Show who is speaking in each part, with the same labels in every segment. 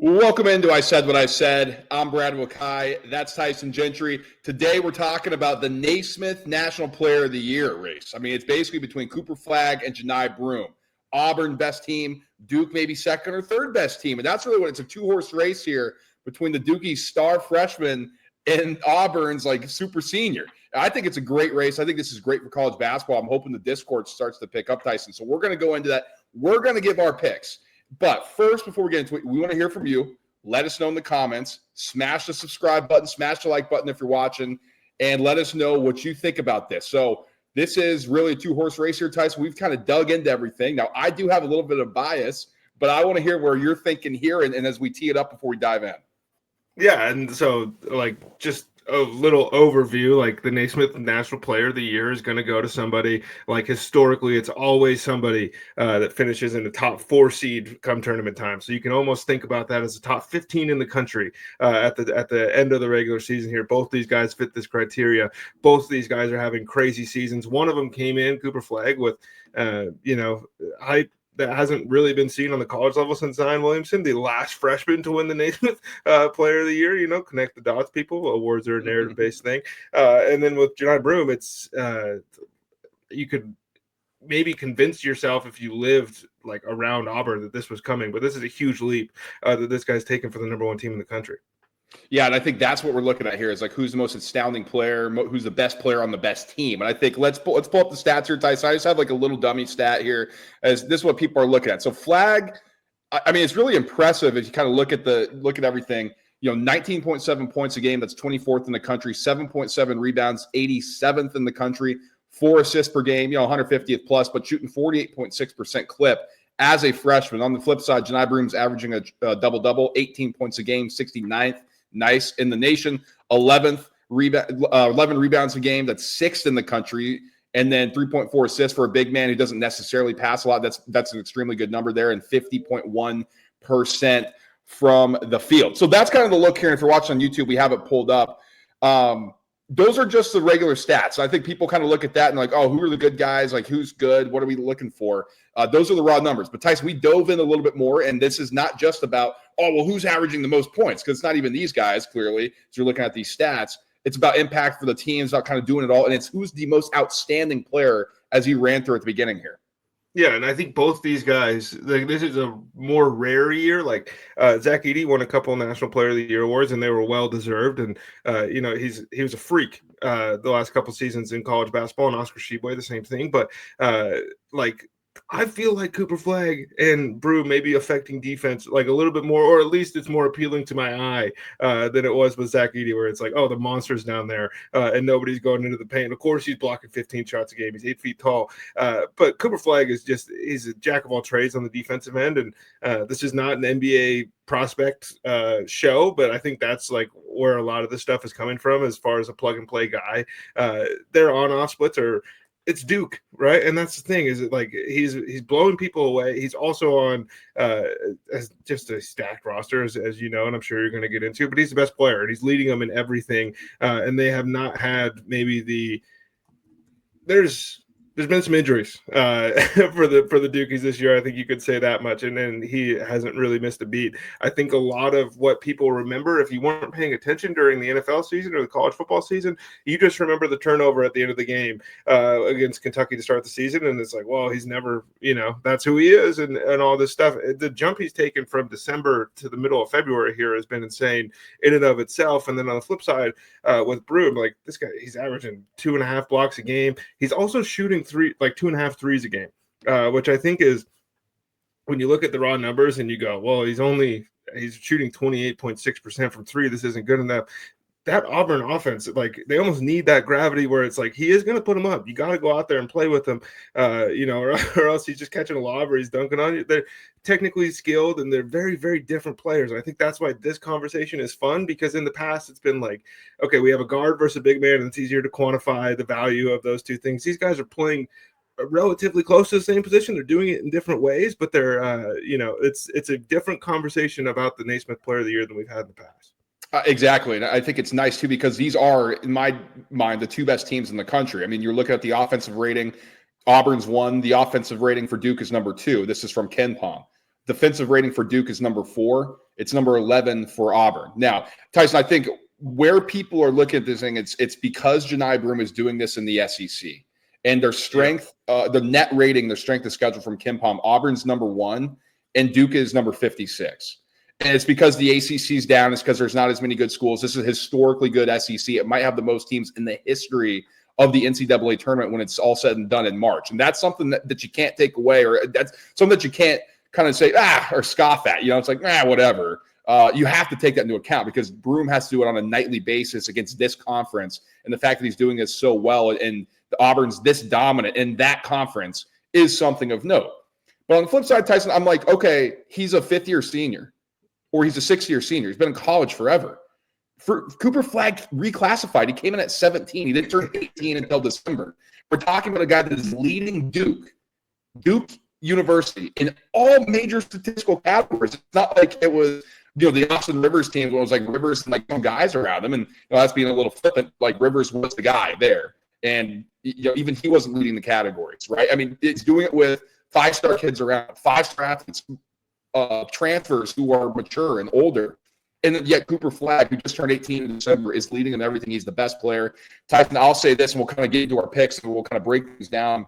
Speaker 1: Welcome into I Said What I Said. I'm Brad Wakai. That's Tyson Gentry. Today we're talking about the Naismith National Player of the Year race. I mean, it's basically between Cooper Flagg and Johni Broome. Auburn best team, Duke maybe second or third best team. And that's really what it's a two-horse race here between the Dukie's star freshman and Auburn's like super senior. I think it's a great race. I think this is great for college basketball. I'm hoping the Discord starts to pick up, Tyson. So we're going to go into that. We're going to give our picks. But first, before we get into it, we want to hear from you. Let us know in the comments. Smash the subscribe button. Smash the like button if you're watching. And let us know what you think about this. So this is really a two-horse race here, Tyson. We've kind of dug into everything. Now, I do have a little bit of bias, but I want to hear where you're thinking here and as we tee it up before we dive in.
Speaker 2: Yeah, and so, just a little overview, the Naismith National Player of the Year is going to go to somebody, historically, it's always somebody that finishes in the top 4 seed come tournament time. So you can almost think about that as the top 15 in the country at the end of the regular season here. Both these guys fit this criteria. Both these guys are having crazy seasons. One of them came in, Cooper Flagg, with, hype that hasn't really been seen on the college level since Zion Williamson, the last freshman to win the Naismith Player of the Year. Connect the dots, people. Awards are a narrative-based thing. And then with Johni Broome, it's you could maybe convince yourself if you lived around Auburn that this was coming, but this is a huge leap that this guy's taken for the number 1 team in the country.
Speaker 1: Yeah, and I think that's what we're looking at here is who's the most astounding player, who's the best player on the best team. And I think let's pull up the stats here, Tyson. I just have a little dummy stat here as this is what people are looking at. So Flagg, I mean, it's really impressive if you kind of look at everything. 19.7 points a game, that's 24th in the country, 7.7 rebounds, 87th in the country, 4 assists per game, 150th plus, but shooting 48.6% clip as a freshman. On the flip side, Johni Broome's averaging a double-double, 18 points a game, 69th. Nice in the nation, 11 rebounds a game. That's 6th in the country, and then 3.4 assists for a big man who doesn't necessarily pass a lot. That's an extremely good number there, and 50.1% from the field. So that's kind of the look here. And if you're watching on YouTube, we have it pulled up. Those are just the regular stats. I think people kind of look at that and who are the good guys? Who's good? What are we looking for? Those are the raw numbers. But Tyson, we dove in a little bit more, and this is not just about, who's averaging the most points? Because it's not even these guys, clearly, as you're looking at these stats. It's about impact for the teams, about kind of doing it all, and it's who's the most outstanding player as he ran through at the beginning here.
Speaker 2: Yeah, and I think both these guys, this is a more rare year. Zach Edey won a couple of National Player of the Year awards, and they were well deserved. And he was a freak the last couple of seasons in college basketball, and Oscar Tshiebwe the same thing. But I feel like Cooper Flagg and Broome may be affecting defense a little bit more, or at least it's more appealing to my eye than it was with Zach Edey, where it's the monster's down there and nobody's going into the paint. Of course, he's blocking 15 shots a game. He's 8 feet tall. But Cooper Flagg is he's a jack of all trades on the defensive end. And this is not an NBA prospect show, but I think that's where a lot of this stuff is coming from as far as a plug and play guy. Their on-off splits it's Duke, right? And that's the thing is he's blowing people away. He's also on as just a stacked roster, as you know, and I'm sure you're going to get into. But he's the best player, and he's leading them in everything. And they have not had maybe there's been some injuries for the Dukies this year. I think you could say that much. And then he hasn't really missed a beat. I think a lot of what people remember, if you weren't paying attention during the NFL season or the college football season, you just remember the turnover at the end of the game against Kentucky to start the season. And it's he's never, that's who he is and all this stuff. The jump he's taken from December to the middle of February here has been insane in and of itself. And then on the flip side with Broome, this guy, he's averaging 2.5 blocks a game. He's also shooting 2.5 threes a game, which I think is when you look at the raw numbers and you go, well, he's shooting 28.6% from 3. This isn't good enough. That Auburn offense, they almost need that gravity where it's he is going to put him up. You got to go out there and play with him, or else he's just catching a lob or he's dunking on you. They're technically skilled and they're very, very different players. And I think that's why this conversation is fun, because in the past it's been okay, we have a guard versus a big man, and it's easier to quantify the value of those two things. These guys are playing relatively close to the same position. They're doing it in different ways, but they're, it's a different conversation about the Naismith Player of the Year than we've had in the past.
Speaker 1: Exactly. And I think it's nice, too, because these are, in my mind, the 2 best teams in the country. I mean, you're looking at the offensive rating. Auburn's 1. The offensive rating for Duke is number 2. This is from KenPom. Defensive rating for Duke is number 4. It's number 11 for Auburn. Now, Tyson, I think where people are looking at this thing, it's because Johni Broome is doing this in the SEC. And their strength, the net rating, their strength of schedule from KenPom, Auburn's number 1, and Duke is number 56. And it's because the ACC's down. It's because there's not as many good schools. This is a historically good SEC. It might have the most teams in the history of the NCAA tournament when it's all said and done in March. And that's something that you can't take away, or that's something that you can't kind of say, or scoff at. It's like, whatever. You have to take that into account because Broome has to do it on a nightly basis against this conference. And the fact that he's doing this so well and the Auburn's this dominant in that conference is something of note. But on the flip side, Tyson, I'm like, okay, he's a 5th-year senior or he's a 6th-year senior. He's been in college forever. For Cooper Flagg reclassified. He came in at 17. He didn't turn 18 until December. We're talking about a guy that is leading Duke University in all major statistical categories. It's not like it was, the Austin Rivers team where it was like Rivers and like some guys around him. And that's being a little flippant. Like Rivers was the guy there. And even he wasn't leading the categories, right? I mean, it's doing it with 5-star kids around, 5-star athletes, transfers who are mature and older. And yet Cooper Flagg, who just turned 18 in December, is leading in everything. He's the best player. Tyson, I'll say this, and we'll kind of get into our picks, and we'll kind of break these down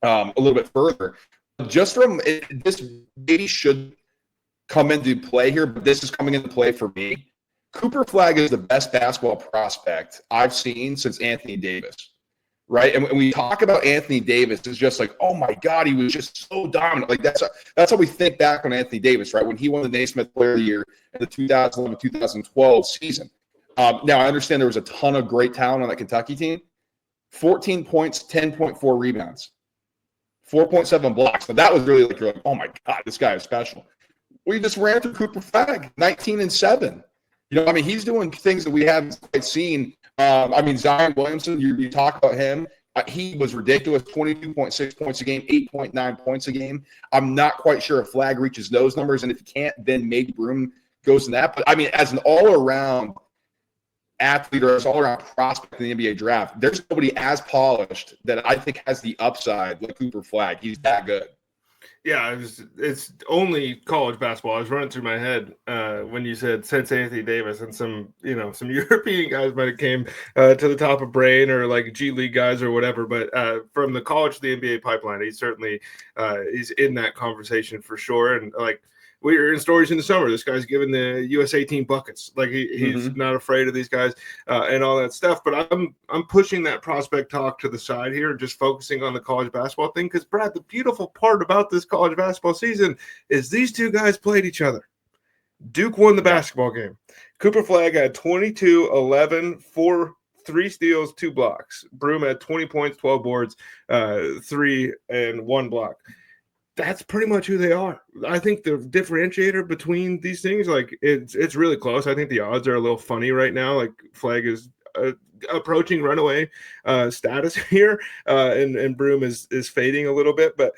Speaker 1: a little bit further. Just from this maybe should come into play here, but this is coming into play for me. Cooper Flagg is the best basketball prospect I've seen since Anthony Davis, right? And when we talk about Anthony Davis, it's just like, oh my God, he was just so dominant. Like that's how we think back on Anthony Davis, right? When he won the Naismith Player of the Year in the 2011-2012 season. Now I understand there was a ton of great talent on that Kentucky team. 14 points, 10.4 rebounds, 4.7 blocks. Now that was really like, you're like, oh my God, this guy is special. We just ran through Cooper Flagg, 19-7. He's doing things that we haven't quite seen. Zion Williamson, you talk about him. He was ridiculous, 22.6 points a game, 8.9 points a game. I'm not quite sure if Flagg reaches those numbers, and if he can't, then maybe Broome goes in that. But, as an all-around athlete or as an all-around prospect in the NBA draft, there's nobody as polished that I think has the upside like Cooper Flagg. He's that good.
Speaker 2: Yeah, it's only college basketball. I was running through my head when you said since Anthony Davis, and some European guys might have came to the top of brain, or like G League guys or whatever. But from the college to the NBA pipeline, he's certainly he's in that conversation for sure. And like we were in stories in the summer, this guy's giving the USA team buckets. Like he's not afraid of these guys and all that stuff. But I'm pushing that prospect talk to the side here and just focusing on the college basketball thing. Because Brad, the beautiful part about this college basketball season is these two guys played each other. Duke won the basketball game. Cooper Flagg had 22, 11, 4, 3 steals, 2 blocks. Broome had 20 points, 12 boards, 3 and 1 block. That's pretty much who they are. I think the differentiator between these things, like it's really close. I think the odds are a little funny right now. Like Flagg is approaching runaway status here, and Broome is fading a little bit. But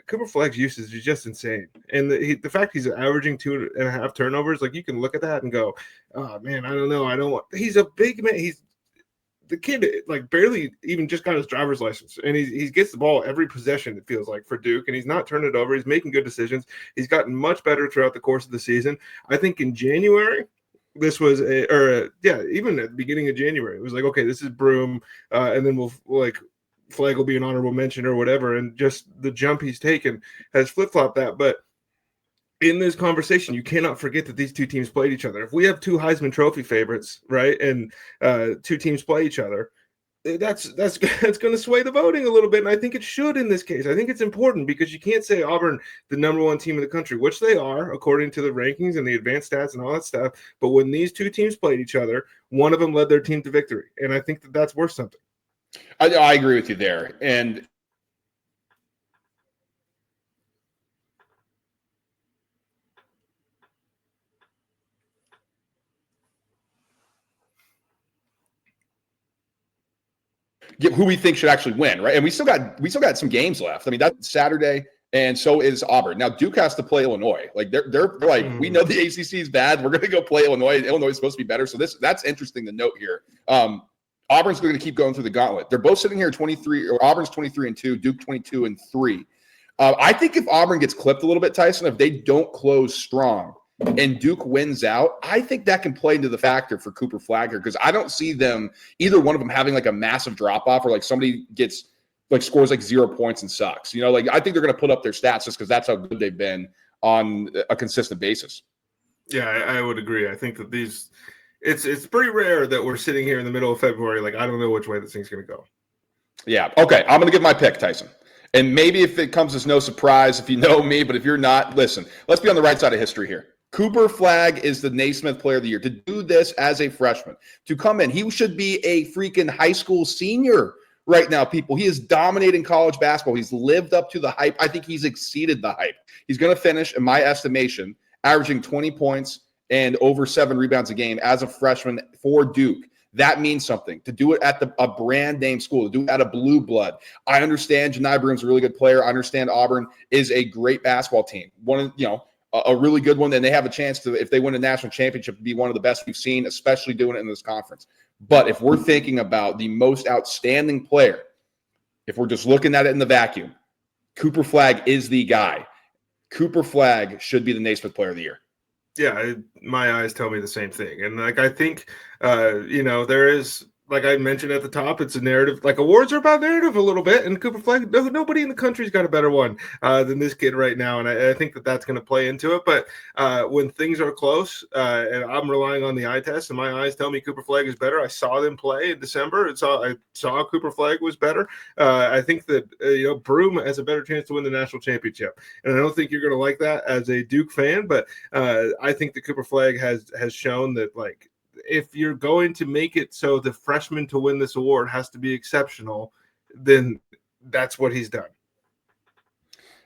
Speaker 2: Cooper Flagg's usage is just insane, and the fact he's averaging 2.5 turnovers, like you can look at that and go, oh man, I don't know. He's a big man. The kid like barely even just got his driver's license, and he gets the ball every possession, it feels like, for Duke, and he's not turning it over. He's making good decisions. He's gotten much better throughout the course of the season. I think in January, this was even at the beginning of January, it was like, okay, this is Broome, and then we'll like Flagg will be an honorable mention or whatever, and just the jump he's taken has flip-flopped that. But in this conversation, you cannot forget that these two teams played each other. If we have 2 Heisman Trophy favorites, right, and 2 teams play each other, that's going to sway the voting a little bit, and I think it should in this case. I think it's important because you can't say Auburn, the number 1 team in the country, which they are according to the rankings and the advanced stats and all that stuff. But when these 2 teams played each other, one of them led their team to victory, and I think that's worth something.
Speaker 1: I agree with you there, and who we think should actually win, right? And we still got some games left. That's Saturday, and so is Auburn. Now Duke has to play Illinois. Like they're like, we know the ACC is bad. We're going to go play Illinois. Illinois is supposed to be better. So that's interesting to note here. Auburn's going to keep going through the gauntlet. They're both sitting here 23, or Auburn's 23-2, Duke 22-3. I think if Auburn gets clipped a little bit, Tyson, if they don't close strong and Duke wins out, I think that can play into the factor for Cooper Flagg here, because I don't see them, either one of them, having like a massive drop-off or like somebody gets like scores like 0 points and sucks. You know, like I think they're going to put up their stats just because that's how good they've been on a consistent basis.
Speaker 2: Yeah, I would agree. I think that it's pretty rare that we're sitting here in the middle of February. Like, I don't know which way this thing's going to go.
Speaker 1: Yeah. Okay. I'm going to give my pick, Tyson. And maybe if it comes as no surprise, if you know me, but if you're not, listen, let's be on the right side of history here. Cooper Flagg is the Naismith Player of the Year. To do this as a freshman, to come in, he should be a freaking high school senior right now, people. He is dominating college basketball. He's lived up to the hype. I think he's exceeded the hype. He's going to finish, in my estimation, averaging 20 points and over 7 rebounds a game as a freshman for Duke. That means something. To do it at a brand name school, to do it at a blue blood. I understand Johni Broome's a really good player. I understand Auburn is a great basketball team. One of, a really good one, and they have a chance to, if they win a national championship, be one of the best we've seen, especially doing it in this conference. But if we're thinking about the most outstanding player, if we're just looking at it in the vacuum, Cooper Flagg is the guy. Cooper Flagg should be the Naismith Player of the Year.
Speaker 2: Yeah, my eyes tell me the same thing. And like, I think, there is, like I mentioned at the top, it's a narrative. Like, awards are about narrative a little bit, and Cooper Flagg, nobody in the country's got a better one than this kid right now, and I think that that's going to play into it. But when things are close, and I'm relying on the eye test, and my eyes tell me Cooper Flagg is better. I saw them play in December. I saw Cooper Flagg was better. I think that Broome has a better chance to win the national championship, and I don't think you're going to like that as a Duke fan. But I think that Cooper Flagg has shown that, like, if you're going to make it so the freshman to win this award has to be exceptional, then that's what he's done.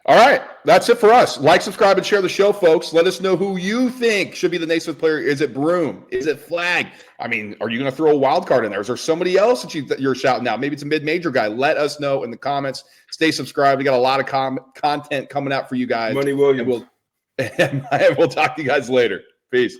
Speaker 1: All right. That's it for us. Like, subscribe, and share the show, folks. Let us know who you think should be the Naismith Player. Is it Broome? Is it Flagg? I mean, are you going to throw a wild card in there? Is there somebody else that you're shouting out? Maybe it's a mid-major guy. Let us know in the comments. Stay subscribed. We got a lot of content coming out for you guys.
Speaker 2: Money Williams.
Speaker 1: And we'll talk to you guys later. Peace.